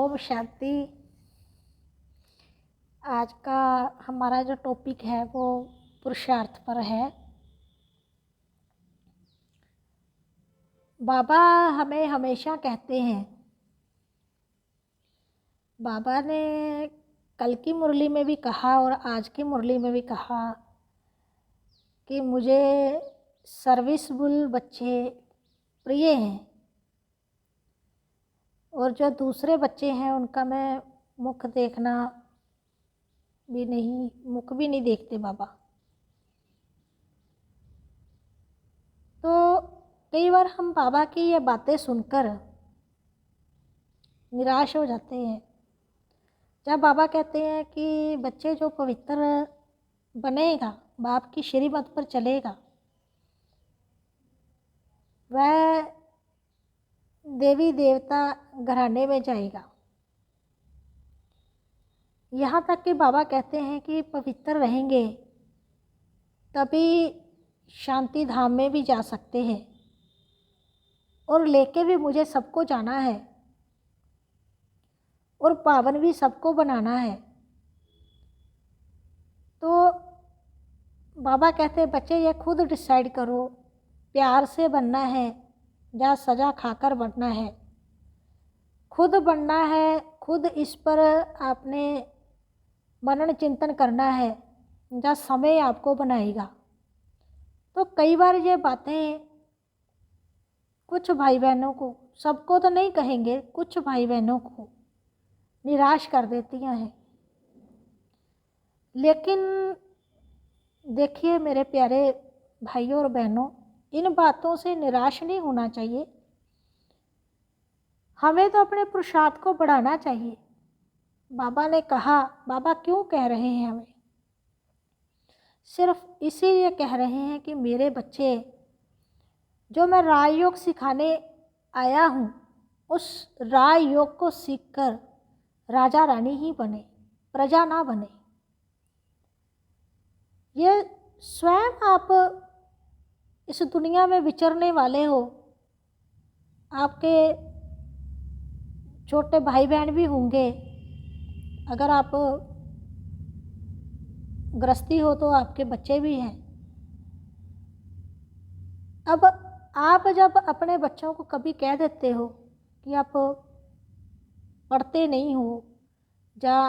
ओम शांति। आज का हमारा जो टॉपिक है वो पुरुषार्थ पर है। बाबा हमें हमेशा कहते हैं, बाबा ने कल की मुरली में भी कहा और आज की मुरली में भी कहा कि मुझे सर्विसबुल बच्चे प्रिय हैं और जो दूसरे बच्चे हैं उनका मैं मुख भी नहीं देखते बाबा। तो कई बार हम बाबा की ये बातें सुनकर निराश हो जाते हैं। जब बाबा कहते हैं कि बच्चे जो पवित्र बनेगा, बाप की श्रीमत पर चलेगा, वह देवी देवता घराने में जाएगा। यहाँ तक कि बाबा कहते हैं कि पवित्र रहेंगे तभी शांति धाम में भी जा सकते हैं और लेके भी मुझे सबको जाना है और पावन भी सबको बनाना है। तो बाबा कहते हैं बच्चे ये खुद डिसाइड करो, प्यार से बनना है या सज़ा खाकर बनना है। खुद बनना है, खुद इस पर आपने मनन चिंतन करना है या समय आपको बनाएगा। तो कई बार ये बातें कुछ भाई बहनों को, सबको तो नहीं कहेंगे, कुछ भाई बहनों को निराश कर देती हैं। लेकिन देखिए मेरे प्यारे भाइयों और बहनों, इन बातों से निराश नहीं होना चाहिए। हमें तो अपने पुरुषार्थ को बढ़ाना चाहिए। बाबा ने कहा, बाबा क्यों कह रहे हैं हमें? सिर्फ इसीलिए कह रहे हैं कि मेरे बच्चे, जो मैं राजयोग सिखाने आया हूँ, उस राजयोग को सीखकर राजा रानी ही बने, प्रजा ना बने। ये स्वयं आप इस दुनिया में विचरने वाले हो, आपके छोटे भाई बहन भी होंगे। अगर आप गृहस्थी हो तो आपके बच्चे भी हैं। अब आप जब अपने बच्चों को कभी कह देते हो कि आप पढ़ते नहीं हो, या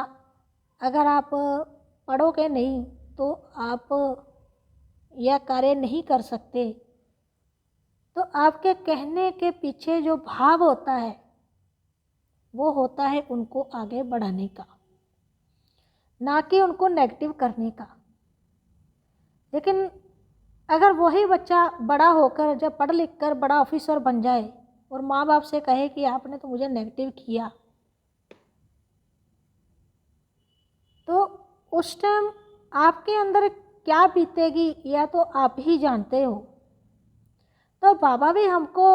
अगर आप पढ़ोगे नहीं तो आप यह कार्य नहीं कर सकते, तो आपके कहने के पीछे जो भाव होता है वो होता है उनको आगे बढ़ाने का, ना कि उनको नेगेटिव करने का। लेकिन अगर वही बच्चा बड़ा होकर जब पढ़ लिख कर बड़ा ऑफिसर बन जाए और माँ बाप से कहे कि आपने तो मुझे नेगेटिव किया, तो उस टाइम आपके अंदर क्या बीतेगी या तो आप ही जानते हो। तो बाबा भी हमको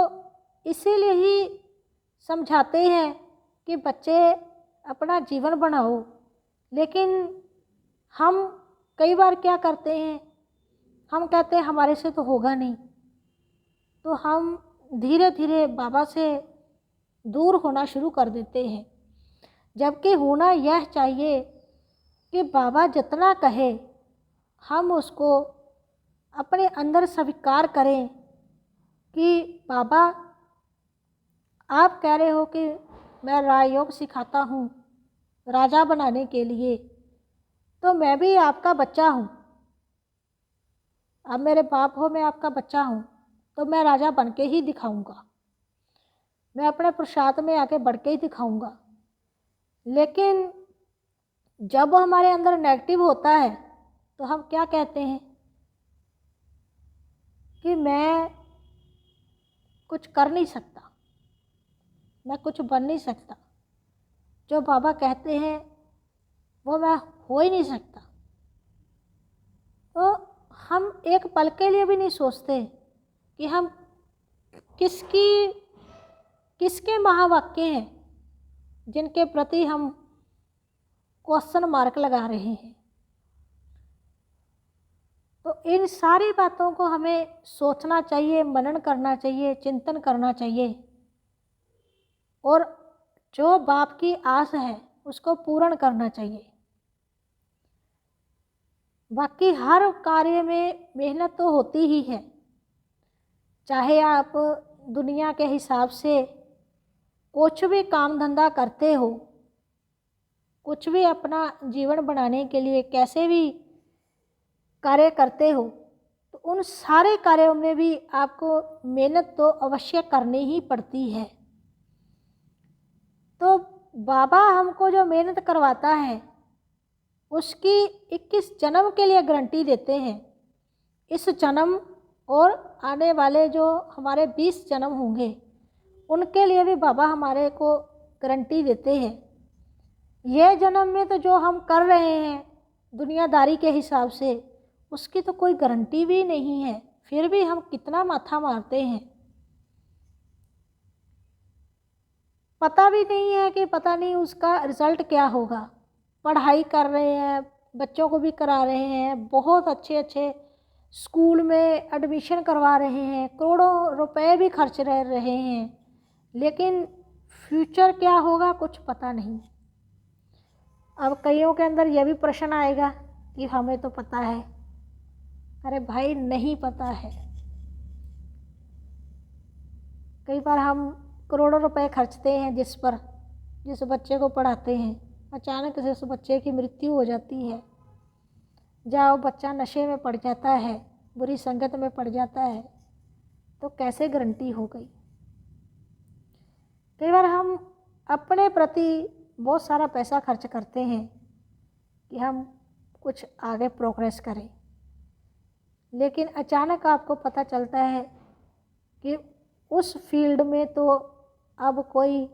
इसीलिए ही समझाते हैं कि बच्चे अपना जीवन बनाओ। लेकिन हम कई बार क्या करते हैं, हम कहते हैं हमारे से तो होगा नहीं, तो हम धीरे धीरे बाबा से दूर होना शुरू कर देते हैं। जबकि होना यह चाहिए कि बाबा जितना कहे हम उसको अपने अंदर स्वीकार करें कि बाबा आप कह रहे हो कि मैं राजयोग सिखाता हूँ राजा बनाने के लिए, तो मैं भी आपका बच्चा हूँ। आप मेरे बाप हो, मैं आपका बच्चा हूँ, तो मैं राजा बन के ही दिखाऊंगा, मैं अपने पुरुषार्थ में आके बढ़ के ही दिखाऊंगा। लेकिन जब हमारे अंदर नेगेटिव होता है तो हम क्या कहते हैं कि मैं कुछ कर नहीं सकता, मैं कुछ बन नहीं सकता, जो बाबा कहते हैं वो मैं हो ही नहीं सकता। तो हम एक पल के लिए भी नहीं सोचते कि हम किसके महावाक्य हैं जिनके प्रति हम क्वेश्चन मार्क लगा रहे हैं। तो इन सारी बातों को हमें सोचना चाहिए, मनन करना चाहिए, चिंतन करना चाहिए और जो बाप की आस है उसको पूर्ण करना चाहिए। बाकी हर कार्य में मेहनत तो होती ही है, चाहे आप दुनिया के हिसाब से कुछ भी काम धंधा करते हो, कुछ भी अपना जीवन बनाने के लिए कैसे भी कार्य करते हो, तो उन सारे कार्यों में भी आपको मेहनत तो अवश्य करनी ही पड़ती है। तो बाबा हमको जो मेहनत करवाता है उसकी 21 जन्म के लिए गारंटी देते हैं। इस जन्म और आने वाले जो हमारे 20 जन्म होंगे उनके लिए भी बाबा हमारे को गारंटी देते हैं। यह जन्म में तो जो हम कर रहे हैं दुनियादारी के हिसाब से उसकी तो कोई गारंटी भी नहीं है, फिर भी हम कितना माथा मारते हैं। पता भी नहीं है कि पता नहीं उसका रिज़ल्ट क्या होगा। पढ़ाई कर रहे हैं, बच्चों को भी करा रहे हैं, बहुत अच्छे अच्छे स्कूल में एडमिशन करवा रहे हैं, करोड़ों रुपए भी खर्च रहे हैं, लेकिन फ्यूचर क्या होगा कुछ पता नहीं। अब कईयों के अंदर यह भी प्रश्न आएगा कि हमें तो पता है। अरे भाई नहीं पता है। कई बार हम करोड़ों रुपए खर्चते हैं जिस बच्चे को पढ़ाते हैं, अचानक से उस बच्चे की मृत्यु हो जाती है, या वो बच्चा नशे में पड़ जाता है, बुरी संगत में पड़ जाता है, तो कैसे गारंटी हो गई। कई बार हम अपने प्रति बहुत सारा पैसा खर्च करते हैं कि हम कुछ आगे प्रोग्रेस करें, लेकिन अचानक आपको पता चलता है कि उस फील्ड में तो अब कोई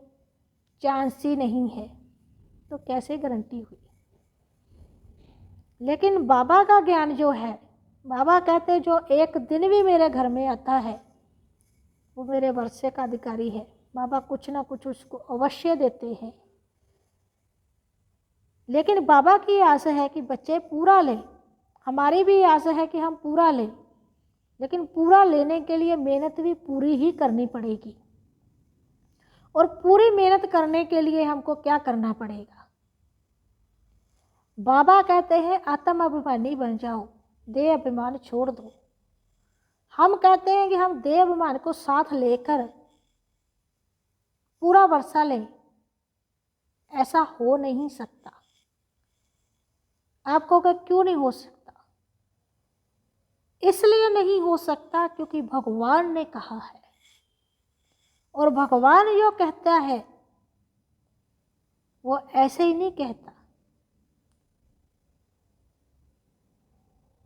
चांस ही नहीं है, तो कैसे गारंटी हुई। लेकिन बाबा का ज्ञान जो है, बाबा कहते जो एक दिन भी मेरे घर में आता है वो मेरे वर्षे का अधिकारी है। बाबा कुछ ना कुछ उसको अवश्य देते हैं, लेकिन बाबा की आस है कि बच्चे पूरा लें, हमारी भी आस है कि हम पूरा लें, लेकिन पूरा लेने के लिए मेहनत भी पूरी ही करनी पड़ेगी। और पूरी मेहनत करने के लिए हमको क्या करना पड़ेगा। बाबा कहते हैं आत्म अभिमानी बन जाओ, देह अभिमान छोड़ दो। हम कहते हैं कि हम देह अभिमान को साथ लेकर पूरा वर्षा लें, ऐसा हो नहीं सकता। आपको क्या क्यों नहीं हो सकता? इसलिए नहीं हो सकता क्योंकि भगवान ने कहा है, और भगवान जो कहता है वो ऐसे ही नहीं कहता।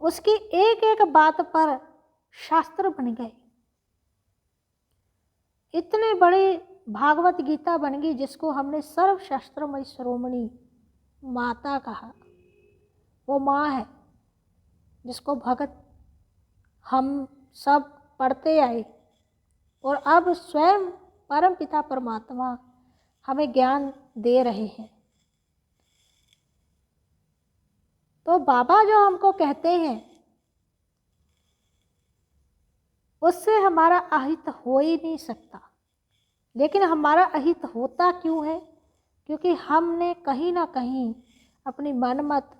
उसकी एक एक बात पर शास्त्र बन गए। इतने बड़ी भागवत गीता बन गई जिसको हमने सर्वशास्त्रमय शिरोमणि माता कहा। वो माँ है जिसको भगत हम सब पढ़ते आए, और अब स्वयं परम पिता परमात्मा हमें ज्ञान दे रहे हैं। तो बाबा जो हमको कहते हैं उससे हमारा अहित हो ही नहीं सकता। लेकिन हमारा अहित होता क्यों है? क्योंकि हमने कहीं ना कहीं अपनी मनमत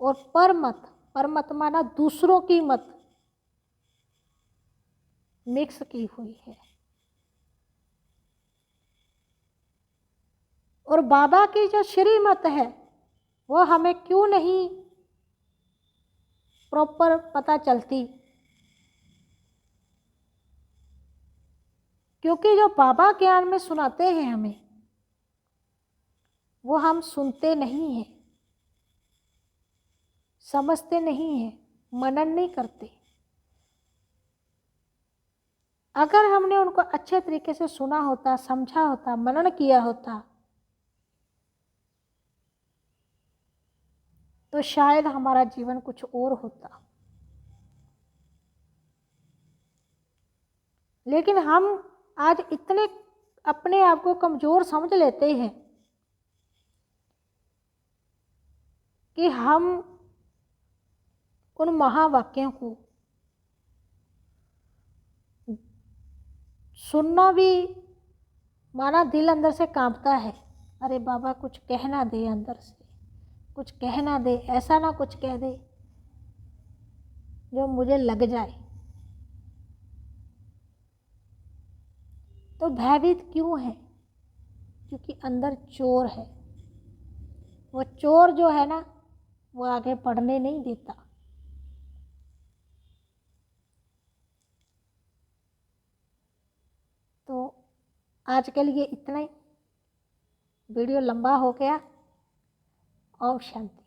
और परमत, परमत माना दूसरों की मत, मिक्स की हुई है। और बाबा की जो श्रीमत है वो हमें क्यों नहीं प्रॉपर पता चलती? क्योंकि जो बाबा ज्ञान में सुनाते हैं हमें, वो हम सुनते नहीं हैं, समझते नहीं हैं, मनन नहीं करते। अगर हमने उनको अच्छे तरीके से सुना होता, समझा होता, मनन किया होता, तो शायद हमारा जीवन कुछ और होता। लेकिन हम आज इतने अपने आप को कमज़ोर समझ लेते हैं कि हम उन महावाक्यों को सुनना भी माना दिल अंदर से कांपता है अरे बाबा कुछ कहना दे, अंदर से कुछ कहना दे, ऐसा ना कुछ कह दे जो मुझे लग जाए। तो भयभीत क्यों है? क्योंकि अंदर चोर है। वो चोर जो है ना, वो आगे बढ़ने नहीं देता। तो आज के लिए इतना ही। वीडियो लंबा हो गया। ओम शांति।